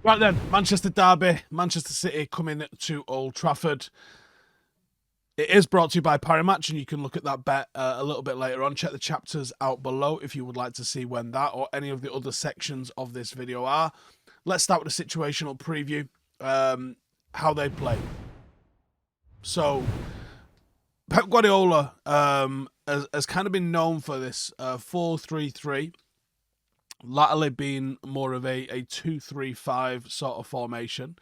Right then, Manchester derby, Manchester City coming to Old Trafford. It is brought to you by Parimatch, and you can look at that bet a little bit later on. Check the chapters out below if you would like to see when that or any of the other sections of this video are. Let's start with a situational preview, how they play. So, Pep Guardiola has kind of been known for this 4-3-3, latterly being more of a 2-3-5 sort of formation.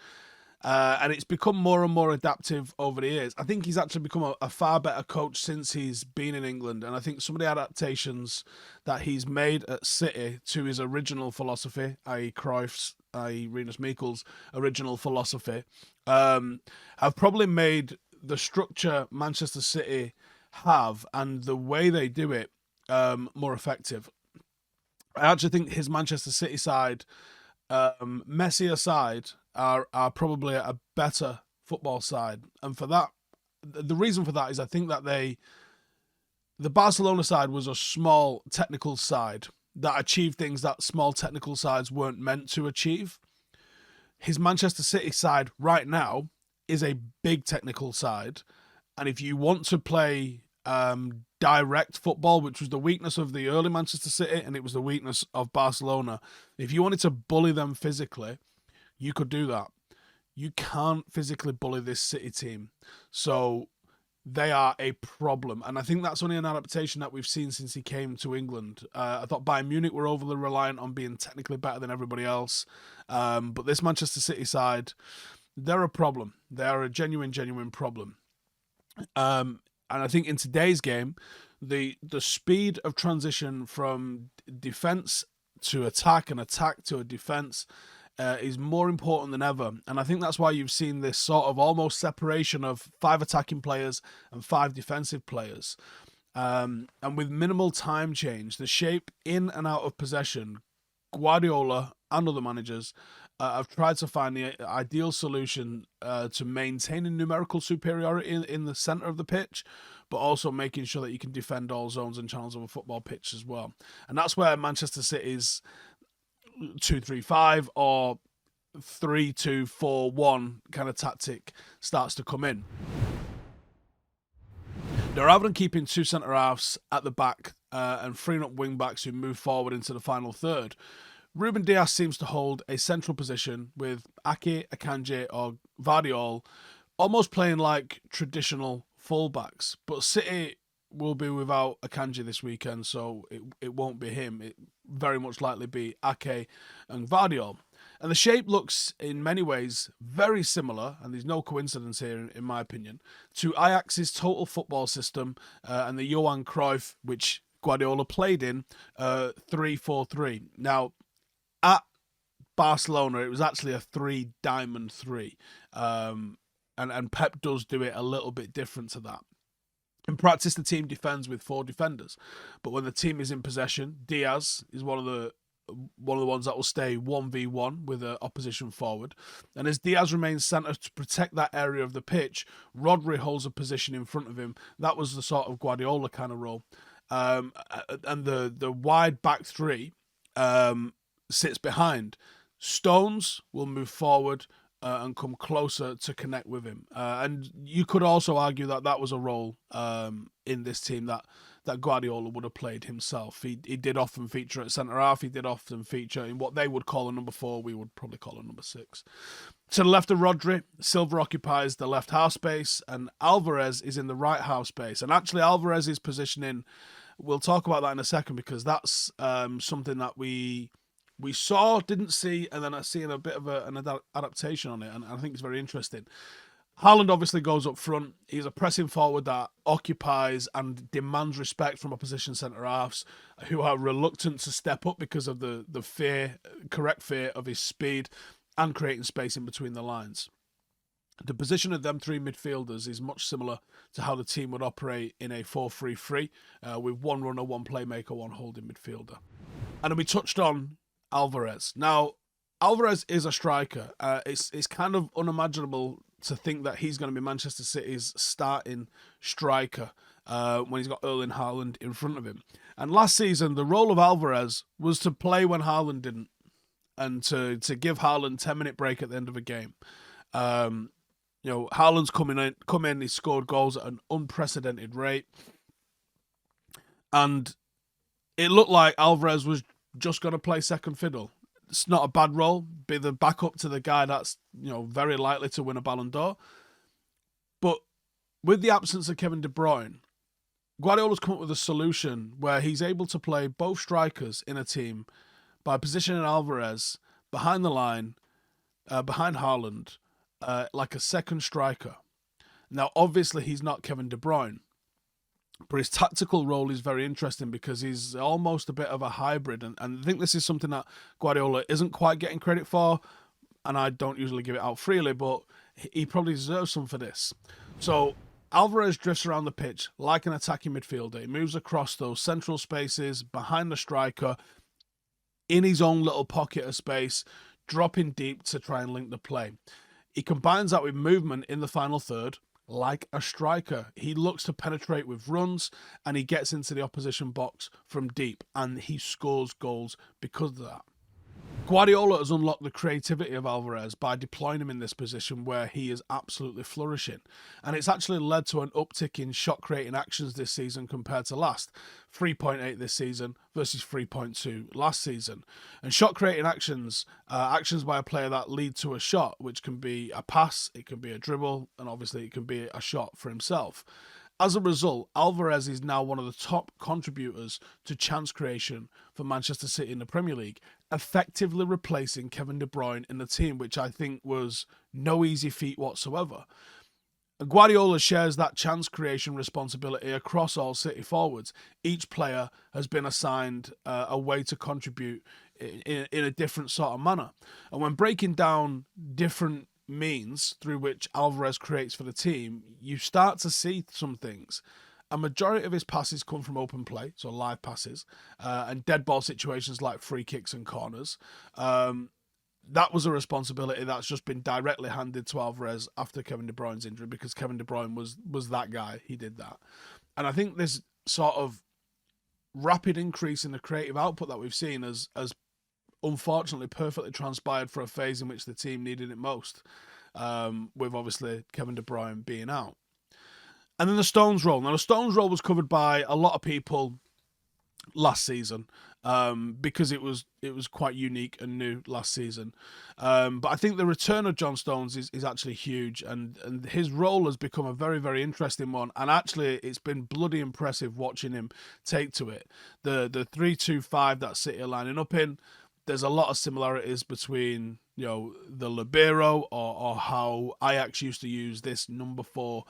And it's become more and more adaptive over the years. I think he's actually become a far better coach since he's been in England. And I think some of the adaptations that he's made at City to his original philosophy, i.e. Cruyff's, i.e. Rinus Michels' original philosophy, have probably made the structure Manchester City have and the way they do it more effective. I actually think his Manchester City side, Messi aside, are probably a better football side. And for that, the reason for that is I think that the Barcelona side was a small technical side that achieved things that small technical sides weren't meant to achieve. His Manchester City side right now is a big technical side. And if you want to play direct football, which was the weakness of the early Manchester City and it was the weakness of Barcelona, if you wanted to bully them physically, you could do that. You can't physically bully this City team. So they are a problem. And I think that's only an adaptation that we've seen since he came to England. I thought Bayern Munich were overly reliant on being technically better than everybody else. But this Manchester City side, they're a problem. They are a genuine problem. And I think in today's game, the speed of transition from defense to attack and attack to a defense is more important than ever. And I think that's why you've seen this sort of almost separation of 5 attacking players and 5 defensive players. And with minimal time change, the shape in and out of possession, Guardiola and other managers have tried to find the ideal solution to maintaining numerical superiority in the centre of the pitch, but also making sure that you can defend all zones and channels of a football pitch as well. And that's where Manchester City's 2-3-5 or 3-2-4-1 kind of tactic starts to come in. Now, rather than keeping 2 centre-halves at the back and freeing up wing-backs who move forward into the final third, Ruben Dias seems to hold a central position with Ake, Akanji or Guardiola almost playing like traditional fullbacks. But City will be without Akanji this weekend, so it won't be him. It very much likely be Ake and Guardiola. And the shape looks, in many ways, very similar, and there's no coincidence here, in my opinion, to Ajax's total football system and the Johan Cruyff, which Guardiola played in, 3-4-3. Now, at Barcelona, it was actually a 3-diamond 3. And Pep does do it a little bit different to that. In practice, the team defends with 4 defenders. But when the team is in possession, Diaz is one of the ones that will stay 1v1 with an opposition forward. And as Diaz remains centre to protect that area of the pitch, Rodri holds a position in front of him. That was the sort of Guardiola kind of role. And the wide back 3 sits behind. Stones will move forward and come closer to connect with him. And you could also argue that that was a role in this team that Guardiola would have played himself. He did often feature at centre-half. He did often feature in what they would call a number 4. We would probably call a number 6. To the left of Rodri, Silva occupies the left half space and Alvarez is in the right half space. And actually Alvarez's positioning, we'll talk about that in a second because that's something that we saw, didn't see, and then I see a bit of an adaptation on it, and I think it's very interesting. Haaland obviously goes up front. He's a pressing forward that occupies and demands respect from opposition centre-halves who are reluctant to step up because of the correct fear of his speed and creating space in between the lines. The position of them 3 midfielders is much similar to how the team would operate in a 4-3-3 with 1 runner, 1 playmaker, 1 holding midfielder. And then we touched on Alvarez. Now, Alvarez is a striker. It's kind of unimaginable to think that he's going to be Manchester City's starting striker when he's got Erling Haaland in front of him. And last season, the role of Alvarez was to play when Haaland didn't. and to give Haaland 10-minute break at the end of a game. Haaland's come in, he scored goals at an unprecedented rate, and it looked like Alvarez was just going to play second fiddle. It's not a bad role, be the backup to the guy that's very likely to win a Ballon d'Or. But with the absence of Kevin De Bruyne, Guardiola's come up with a solution where he's able to play both strikers in a team by positioning Alvarez behind the line, behind Haaland, like a second striker. Now, obviously, he's not Kevin De Bruyne, but his tactical role is very interesting because he's almost a bit of a hybrid. And I think this is something that Guardiola isn't quite getting credit for, and I don't usually give it out freely, but he probably deserves some for this. So Alvarez drifts around the pitch like an attacking midfielder. He moves across those central spaces behind the striker in his own little pocket of space, dropping deep to try and link the play. He combines that with movement in the final third like a striker. He looks to penetrate with runs, and he gets into the opposition box from deep, and he scores goals because of that. Guardiola has unlocked the creativity of Alvarez by deploying him in this position where he is absolutely flourishing. And it's actually led to an uptick in shot-creating actions this season compared to last. 3.8 this season versus 3.2 last season. And shot-creating actions, actions by a player that lead to a shot, which can be a pass, it can be a dribble, and obviously it can be a shot for himself. As a result, Alvarez is now one of the top contributors to chance creation for Manchester City in the Premier League, effectively replacing Kevin De Bruyne in the team, which I think was no easy feat whatsoever. Guardiola shares that chance creation responsibility across all City forwards. Each player has been assigned a way to contribute in a different sort of manner. And when breaking down different means through which Alvarez creates for the team, you start to see some things. A majority of his passes come from open play, so live passes, and dead ball situations like free kicks and corners. That was a responsibility that's just been directly handed to Alvarez after Kevin De Bruyne's injury, because Kevin De Bruyne was that guy. He did that. And I think this sort of rapid increase in the creative output that we've seen has unfortunately perfectly transpired for a phase in which the team needed it most, with obviously Kevin De Bruyne being out. And then the Stones role. Now, the Stones role was covered by a lot of people last season, because it was quite unique and new last season. But I think the return of John Stones is actually huge, and his role has become a very, very interesting one. And actually, it's been bloody impressive watching him take to it. The 3-2-5 that City are lining up in, there's a lot of similarities between, the libero or how Ajax used to use this number 4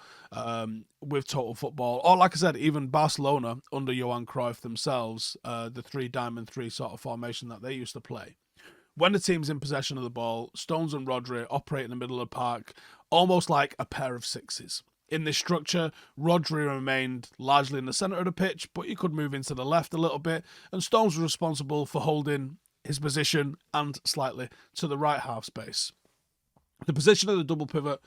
with Total Football. Or, like I said, even Barcelona under Johan Cruyff themselves, the 3-diamond-3 sort of formation that they used to play. When the team's in possession of the ball, Stones and Rodri operate in the middle of the park almost like a pair of sixes. In this structure, Rodri remained largely in the centre of the pitch, but he could move into the left a little bit, and Stones was responsible for holding his position and slightly to the right half space. The position of the double pivot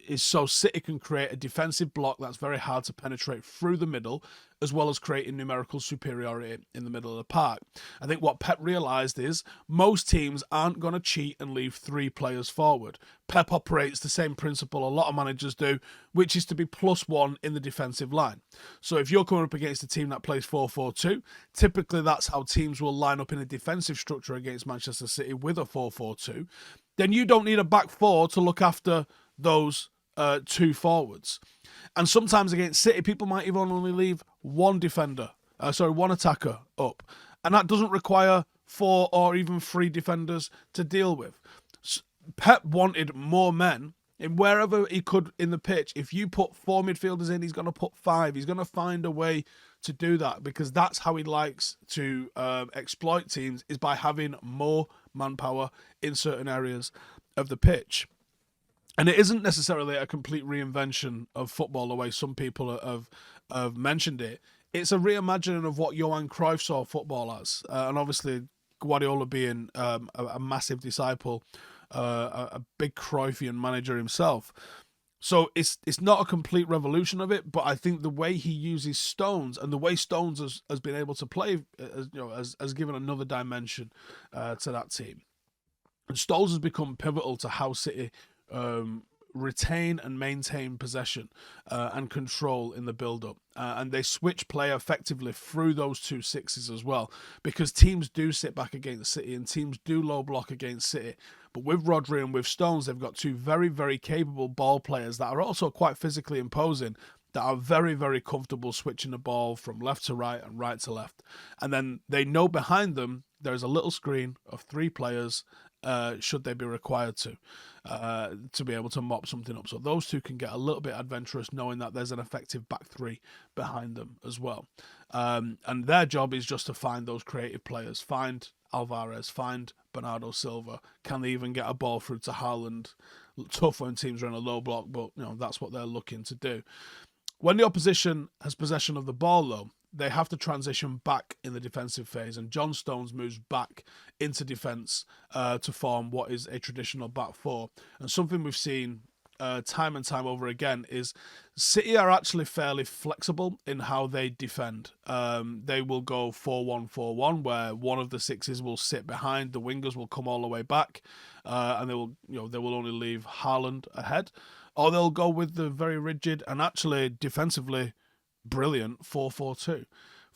is so City can create a defensive block that's very hard to penetrate through the middle, as well as creating numerical superiority in the middle of the park. I think what Pep realised is most teams aren't going to cheat and leave 3 players forward. Pep operates the same principle a lot of managers do, which is to be +1 in the defensive line. So if you're coming up against a team that plays 4-4-2, typically that's how teams will line up in a defensive structure against Manchester City with a 4-4-2. Then you don't need a back 4 to look after those 2 forwards. And sometimes against City, people might even only leave one attacker up. And that doesn't require 4 or even 3 defenders to deal with. Pep wanted more men in wherever he could in the pitch. If you put 4 midfielders in, he's going to put 5. He's going to find a way to do that, because that's how he likes to exploit teams, is by having more manpower in certain areas of the pitch. And it isn't necessarily a complete reinvention of football the way some people have mentioned it. It's a reimagining of what Johan Cruyff saw football as. And obviously, Guardiola being a massive disciple, a big Cruyffian manager himself. So it's not a complete revolution of it, but I think the way he uses Stones and the way Stones has been able to play, has given another dimension to that team. And Stones has become pivotal to how City retain and maintain possession and control in the build-up. And they switch play effectively through those 2 sixes as well, because teams do sit back against City and teams do low block against City. But with Rodri and with Stones, they've got 2 very, very capable ball players that are also quite physically imposing, that are very, very comfortable switching the ball from left to right and right to left. And then they know behind them there's a little screen of 3 players, should they be required to be able to mop something up. So those 2 can get a little bit adventurous, knowing that there's an effective back 3 behind them as well. And their job is just to find those creative players, find Alvarez, find Bernardo Silva. Can they even get a ball through to Haaland? Tough when teams are in a low block, but that's what they're looking to do. When the opposition has possession of the ball, though, they have to transition back in the defensive phase, and John Stones moves back into defence to form what is a traditional back 4. And something we've seen time and time over again is City are actually fairly flexible in how they defend. They will go 4-1-4-1, where one of the 6s will sit behind, the wingers will come all the way back, and they will only leave Haaland ahead. Or they'll go with the very rigid and actually defensively brilliant 4-4-2.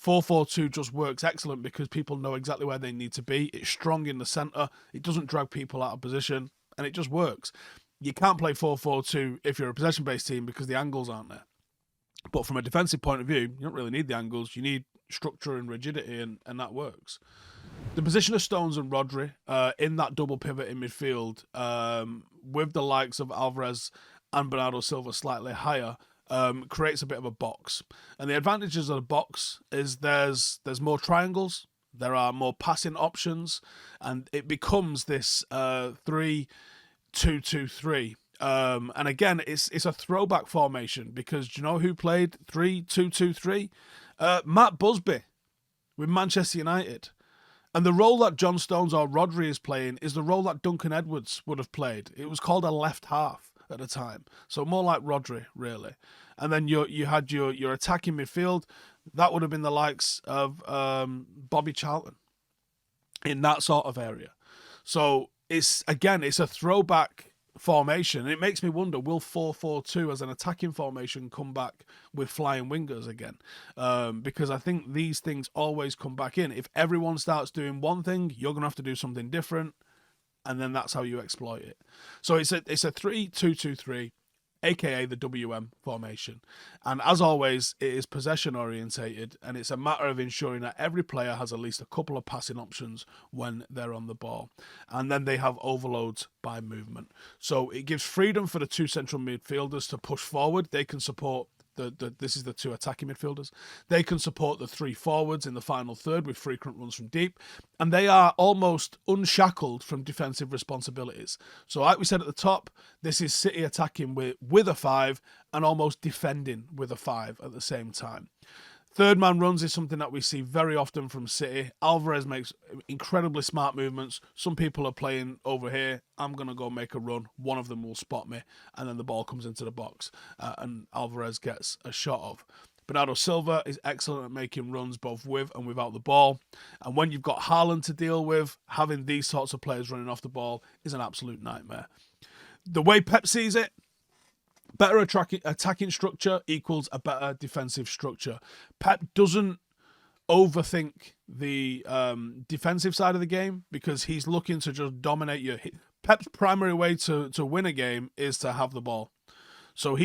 4-4-2 just works excellent because people know exactly where they need to be. It's strong in the centre. It doesn't drag people out of position, and it just works. You can't play 4-4-2 if you're a possession-based team because the angles aren't there. But from a defensive point of view, you don't really need the angles. You need structure and rigidity, and that works. The position of Stones and Rodri in that double pivot in midfield, with the likes of Alvarez and Bernardo Silva slightly higher, creates a bit of a box. And the advantages of the box is there's more triangles, there are more passing options, and it becomes this 3-2-2-3. And again, it's a throwback formation, because do you know who played 3-2-2-3? Matt Busby with Manchester United. And the role that John Stones or Rodri is playing is the role that Duncan Edwards would have played. It was called a left half at the time, so more like Rodri, really. And then you had your attacking midfield. That would have been the likes of Bobby Charlton in that sort of area. So it's a throwback formation, and it makes me wonder, will 4-4-2 as an attacking formation come back with flying wingers again? Because I think these things always come back in. If everyone starts doing one thing, you're going to have to do something different, and then that's how you exploit it. So it's a 3-2-2-3, aka the WM formation. And as always, it is possession orientated, and it's a matter of ensuring that every player has at least a couple of passing options when they're on the ball. And then they have overloads by movement. So it gives freedom for the 2 central midfielders to push forward. They can support this is the 2 attacking midfielders. They can support the 3 forwards in the final third with frequent runs from deep, and they are almost unshackled from defensive responsibilities. So like we said at the top, this is City attacking with a 5 and almost defending with a 5 at the same time. Third man runs is something that we see very often from City. Alvarez makes incredibly smart movements. Some people are playing over here. I'm going to go make a run. One of them will spot me, and then the ball comes into the box, and Alvarez gets a shot off. Bernardo Silva is excellent at making runs both with and without the ball. And when you've got Haaland to deal with, having these sorts of players running off the ball is an absolute nightmare. The way Pep sees it, better attacking structure equals a better defensive structure. Pep doesn't overthink the defensive side of the game because he's looking to just dominate your hit. Pep's primary way to win a game is to have the ball. So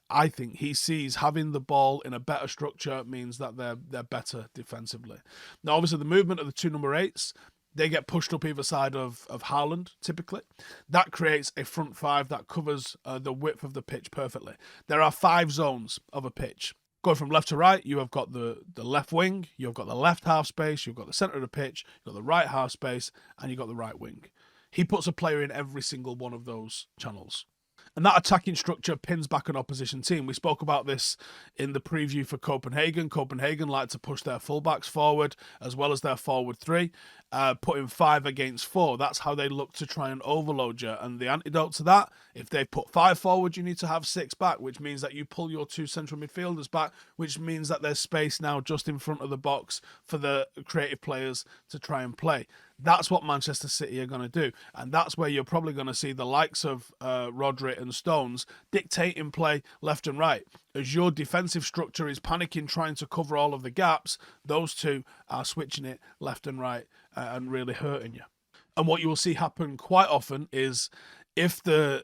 I think he sees having the ball in a better structure means that they're better defensively. Now, obviously, the movement of the 2 number 8s, they get pushed up either side of Haaland, typically. That creates a front 5 that covers the width of the pitch perfectly. There are 5 zones of a pitch. Going from left to right, you have got the left wing, you've got the left half space, you've got the centre of the pitch, you've got the right half space, and you've got the right wing. He puts a player in every single one of those channels. And that attacking structure pins back an opposition team. We spoke about this in the preview for Copenhagen. Copenhagen like to push their fullbacks forward as well as their forward 3. putting 5 against 4. That's how they look to try and overload you. And the antidote to that, if they put 5 forward, you need to have 6 back, which means that you pull your 2 central midfielders back, which means that there's space now just in front of the box for the creative players to try and play. That's what Manchester City are going to do. And that's where you're probably going to see the likes of Rodri and Stones dictating play left and right. As your defensive structure is panicking, trying to cover all of the gaps, those two are switching it left and right and really hurting you. And what you will see happen quite often is if the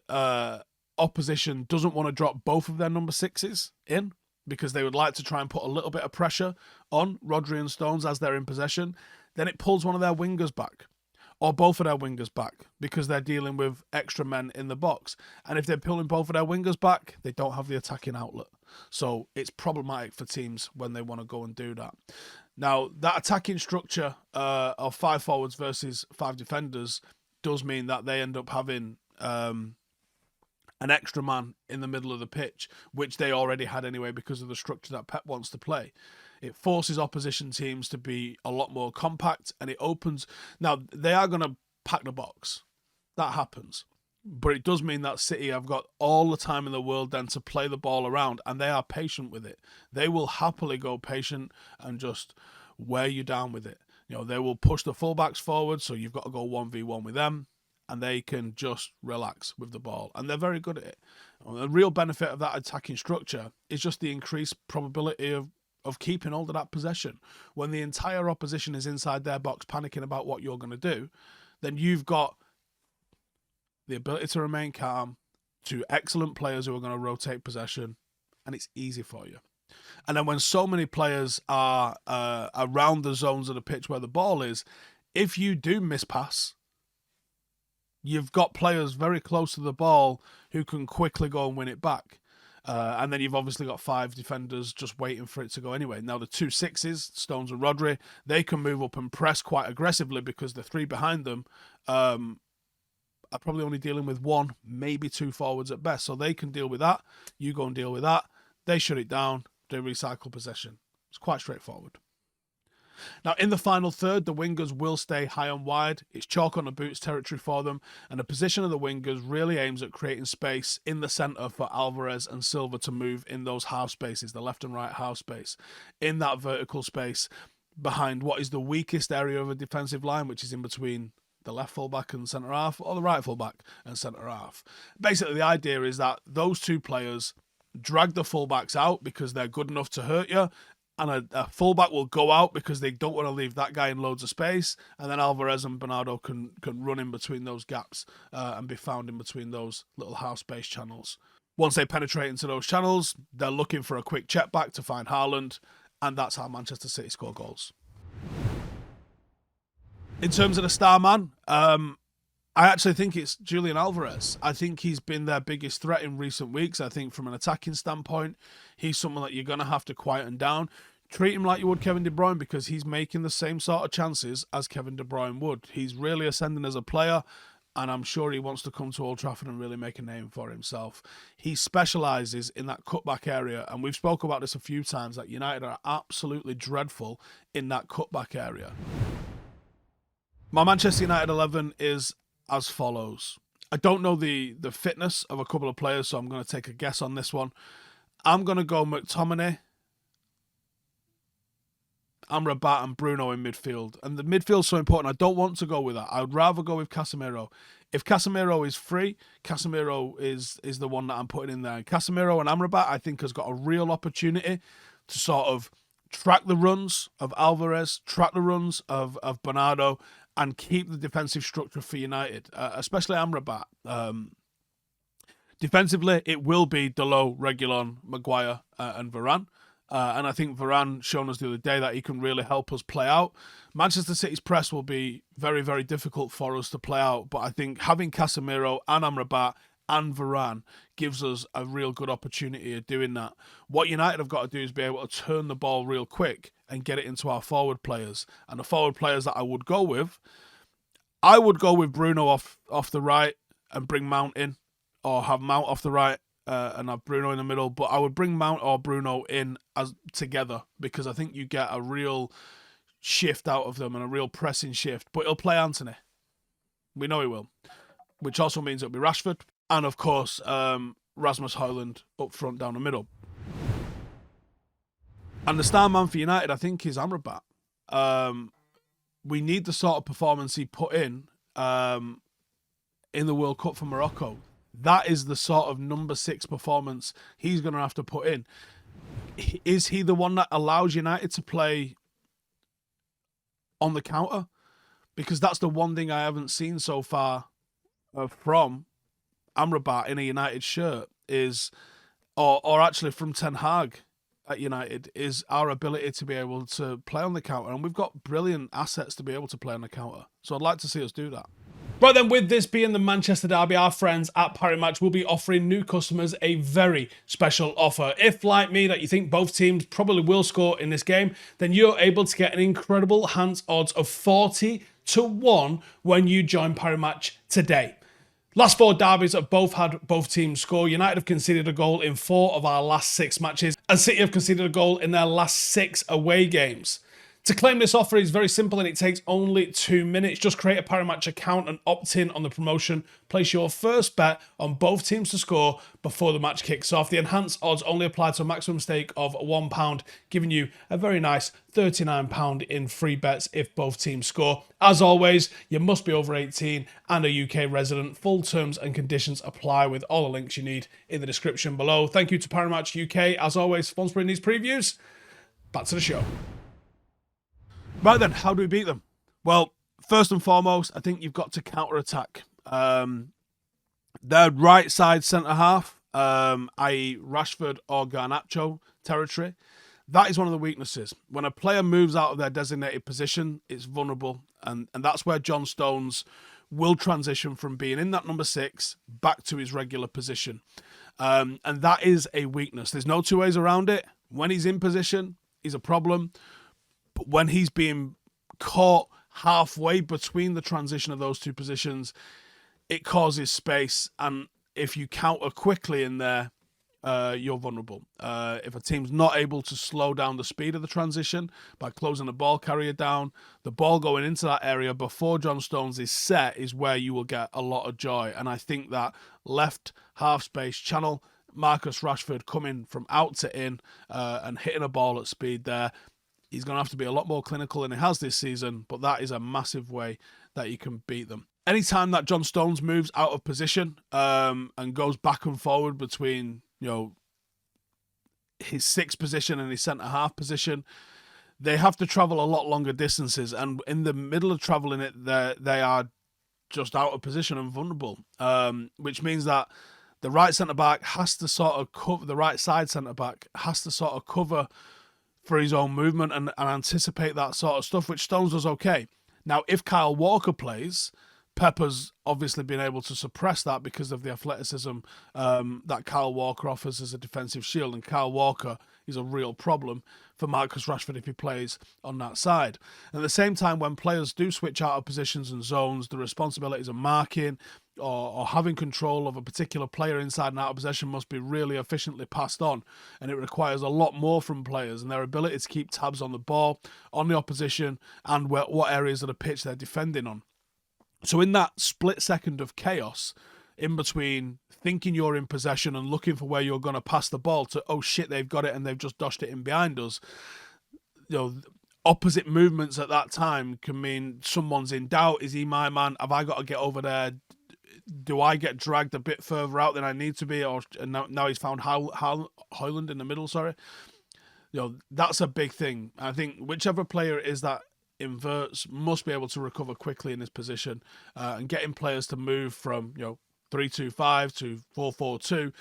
opposition doesn't want to drop both of their number 6s in, because they would like to try and put a little bit of pressure on Rodri and Stones as they're in possession, then it pulls one of their wingers back, or both of their wingers back, because they're dealing with extra men in the box. And if they're pulling both of their wingers back, they don't have the attacking outlet. So it's problematic for teams when they want to go and do that. Now, that attacking structure of 5 forwards versus 5 defenders does mean that they end up having an extra man in the middle of the pitch, which they already had anyway because of the structure that Pep wants to play. It forces opposition teams to be a lot more compact, and it opens... Now, they are going to pack the box. That happens. But it does mean that City have got all the time in the world then to play the ball around, and they are patient with it. They will happily go patient and just wear you down with it. You know, they will push the fullbacks forward, so you've got to go 1v1 with them, and they can just relax with the ball. And they're very good at it. The real benefit of that attacking structure is just the increased probability of keeping hold of that possession. When the entire opposition is inside their box panicking about what you're going to do, then you've got the ability to remain calm, 2 excellent players who are going to rotate possession, and it's easy for you. And then when so many players are around the zones of the pitch where the ball is, if you do miss pass, you've got players very close to the ball who can quickly go and win it back. And then you've obviously got 5 defenders just waiting for it to go anyway. Now, the 2 6s, Stones and Rodri, they can move up and press quite aggressively because the 3 behind them are probably only dealing with 1, maybe 2 forwards at best. So they can deal with that. You go and deal with that. They shut it down. They recycle possession. It's quite straightforward. Now, in the final third, the wingers will stay high and wide. It's chalk on the boots territory for them, and the position of the wingers really aims at creating space in the centre for Alvarez and Silva to move in those half spaces, the left and right half space, in that vertical space behind what is the weakest area of a defensive line, which is in between the left fullback and centre half, or the right fullback and centre half. Basically, the idea is that those 2 players drag the fullbacks out because they're good enough to hurt you, and a fullback will go out because they don't want to leave that guy in loads of space, and then Alvarez and Bernardo can run in between those gaps and be found in between those little half space channels. Once they penetrate into those channels, they're looking for a quick check back to find Haaland, and that's how Manchester City score goals. In terms of the star man, I actually think it's Julian Alvarez. I think he's been their biggest threat in recent weeks. I think from an attacking standpoint, he's someone that you're going to have to quieten down. Treat him like you would Kevin De Bruyne, because he's making the same sort of chances as Kevin De Bruyne would. He's really ascending as a player, and I'm sure he wants to come to Old Trafford and really make a name for himself. He specialises in that cutback area, and we've spoke about this a few times, that United are absolutely dreadful in that cutback area. My Manchester United 11 is as follows. I don't know the fitness of a couple of players, so I'm going to take a guess on this one. I'm going to go McTominay, Amrabat and Bruno in midfield. And the midfield's so important. I don't want to go with that. I would rather go with Casemiro. If Casemiro is free, Casemiro is the one that I'm putting in there. And Casemiro and Amrabat, I think, has got a real opportunity to sort of track the runs of Alvarez, track the runs of Bernardo, and keep the defensive structure for United, especially Amrabat. Defensively, it will be Dalot, Reguilon, Maguire, and Varane. And I think Varane shown us the other day that he can really help us play out. Manchester City's press will be very, very difficult for us to play out, but I think having Casemiro and Amrabat and Varane gives us a real good opportunity of doing that. What United have got to do is be able to turn the ball real quick and get it into our forward players. And the forward players that I would go with Bruno off the right and bring Mount in, or have Mount off the right and have Bruno in the middle. But I would bring Mount or Bruno in as together, because I think you get a real shift out of them and a real pressing shift, but he'll play Anthony. We know he will, which also means it'll be Rashford and, of course, Rasmus Højlund up front down the middle. And the star man for United, I think, is Amrabat. We need the sort of performance he put in the World Cup for Morocco. That is the sort of number 6 performance he's going to have to put in. Is he the one that allows United to play on the counter? Because that's the one thing I haven't seen so far from Amrabat in a United shirt is, or actually from Ten Hag at United, is our ability to be able to play on the counter. And we've got brilliant assets to be able to play on the counter. So I'd like to see us do that. Right then, with this being the Manchester Derby, our friends at Parimatch will be offering new customers a very special offer. If, like me, that you think both teams probably will score in this game, then you're able to get an incredible hands odds of 40-1 when you join Parimatch today. Last 4 derbies have both had both teams score. United have conceded a goal in 4 of our last 6 matches, and City have conceded a goal in their last 6 away games. To claim this offer is very simple and it takes only 2 minutes. Just create a Parimatch account and opt in on the promotion. Place your first bet on both teams to score before the match kicks off. The enhanced odds only apply to a maximum stake of £1, giving you a very nice £39 in free bets if both teams score. As always, you must be over 18 and a UK resident. Full terms and conditions apply with all the links you need in the description below. Thank you to Parimatch UK, as always, sponsoring these previews. Back to the show. Right then, how do we beat them? Well, first and foremost, I think you've got to counter-attack. Their right side centre-half, i.e. Rashford or Garnacho territory, that is one of the weaknesses. When a player moves out of their designated position, it's vulnerable. And that's where John Stones will transition from being in that number 6 back to his regular position. And that is a weakness. There's no two ways around it. When he's in position, he's a problem. But when he's being caught halfway between the transition of those two positions, it causes space. And if you counter quickly in there, you're vulnerable. If a team's not able to slow down the speed of the transition by closing the ball carrier down, the ball going into that area before John Stones is set is where you will get a lot of joy. And I think that left half space channel, Marcus Rashford coming from out to in and hitting a ball at speed there, he's going to have to be a lot more clinical than he has this season, but that is a massive way that you can beat them. Anytime that John Stones moves out of position and goes back and forward between, his 6th position and his centre-half position, they have to travel a lot longer distances. And in the middle of travelling it, they are just out of position and vulnerable, which means that the right centre-back has to sort of cover, the right side centre-back has to sort of cover for his own movement and anticipate that sort of stuff, which Stones does okay. Now, if Kyle Walker plays, Pepper's obviously been able to suppress that because of the athleticism that Kyle Walker offers as a defensive shield, and Kyle Walker is a real problem for Marcus Rashford if he plays on that side. At the same time, when players do switch out of positions and zones, the responsibilities of marking or having control of a particular player inside and out of possession must be really efficiently passed on, and it requires a lot more from players and their ability to keep tabs on the ball, on the opposition, and what areas of the pitch they're defending on. So in that split second of chaos, in between thinking you're in possession and looking for where you're going to pass the ball to, oh shit, they've got it and they've just doshed it in behind us, opposite movements at that time can mean someone's in doubt. Is he my man? Have I got to get over there? Do I get dragged a bit further out than I need to be? Or now he's found Højlund in the middle, sorry. That's a big thing. I think whichever player it is that inverts must be able to recover quickly in this position, and getting players to move from 3-2-5 to 4-4-2,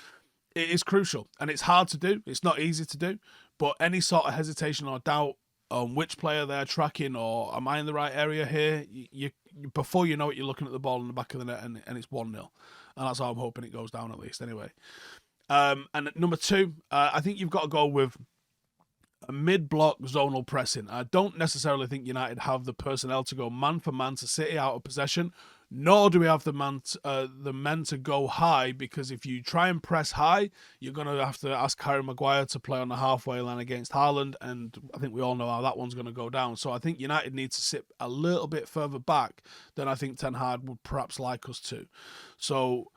it is crucial, and it's hard to do. It's not easy to do, but any sort of hesitation or doubt on which player they're tracking, or am I in the right area here, you before you know it, you're looking at the ball in the back of the net and it's 1-0, and that's how I'm hoping it goes down, at least anyway. And number 2, I think you've got to go with a mid-block zonal pressing. I don't necessarily think United have the personnel to go man for man to City out of possession, Nor do we have the men to go high, because if you try and press high, you're going to have to ask Harry Maguire to play on the halfway line against Haaland, and I think we all know how that one's going to go down. So I think United need to sit a little bit further back than I think Ten Hag would perhaps like us to. So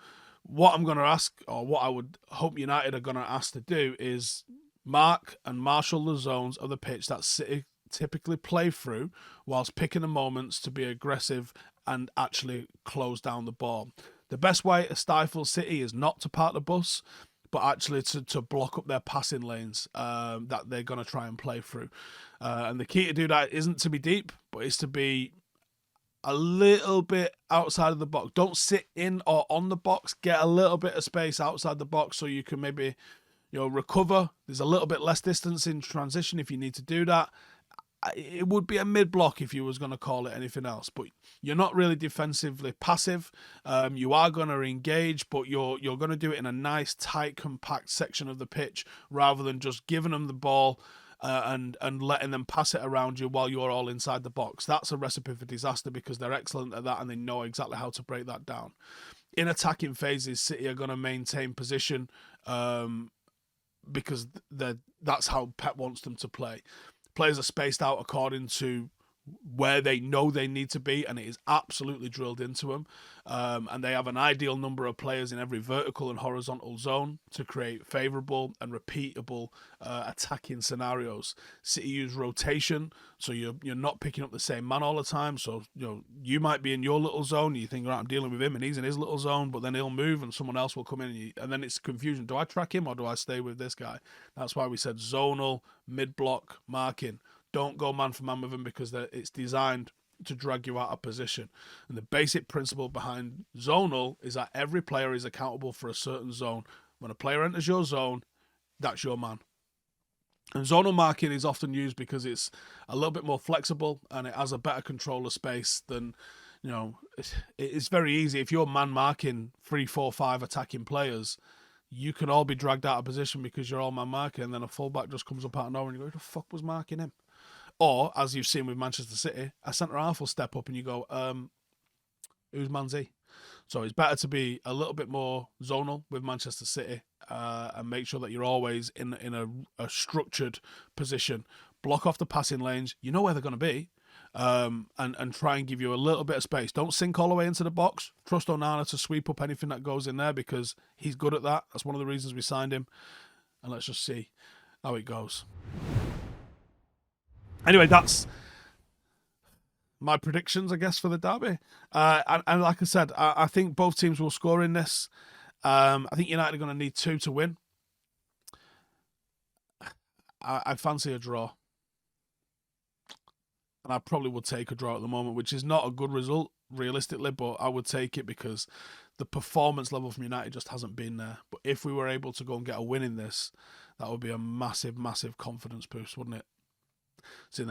what I'm going to ask, or what I would hope United are going to ask to do, is mark and marshal the zones of the pitch that City typically play through, whilst picking the moments to be aggressive and actually close down the ball. The best way to stifle City is not to park the bus, but actually to block up their passing lanes that they're going to try and play through. And the key to do that isn't to be deep, but it's to be a little bit outside of the box. Don't sit in or on the box. Get a little bit of space outside the box so you can maybe recover. There's a little bit less distance in transition if you need to do that. It would be a mid-block if you was going to call it anything else, but you're not really defensively passive. You are going to engage, but you're going to do it in a nice, tight, compact section of the pitch, rather than just giving them the ball and letting them pass it around you while you're all inside the box. That's a recipe for disaster, because they're excellent at that and they know exactly how to break that down. In attacking phases, City are going to maintain position because that's how Pep wants them to play. Players are spaced out according to where they know they need to be, and it is absolutely drilled into them. And they have an ideal number of players in every vertical and horizontal zone to create favourable and repeatable attacking scenarios. City use rotation, so you're not picking up the same man all the time. So you might be in your little zone, you think, right, I'm dealing with him, and he's in his little zone, but then he'll move and someone else will come in, and then it's confusion. Do I track him or do I stay with this guy? That's why we said zonal, mid-block, marking. Don't go man for man with them, because it's designed to drag you out of position. And the basic principle behind zonal is that every player is accountable for a certain zone. When a player enters your zone, that's your man. And zonal marking is often used because it's a little bit more flexible and it has a better control of space than, it's very easy. If you're man marking 3, 4, 5 attacking players, you can all be dragged out of position because you're all man marking, and then a fullback just comes up out of nowhere and you go, who the fuck was marking him? Or, as you've seen with Manchester City, a centre-half will step up and you go, who's man's he? So it's better to be a little bit more zonal with Manchester City and make sure that you're always in a structured position. Block off the passing lanes. You know where they're going to be. And try and give you a little bit of space. Don't sink all the way into the box. Trust Onana to sweep up anything that goes in there, because he's good at that. That's one of the reasons we signed him. And let's just see how it goes. Anyway, that's my predictions, I guess, for the derby. And like I said, I think both teams will score in this. I think United are going to need 2 to win. I fancy a draw. And I probably would take a draw at the moment, which is not a good result, realistically, but I would take it because the performance level from United just hasn't been there. But if we were able to go and get a win in this, that would be a massive, massive confidence boost, wouldn't it? See you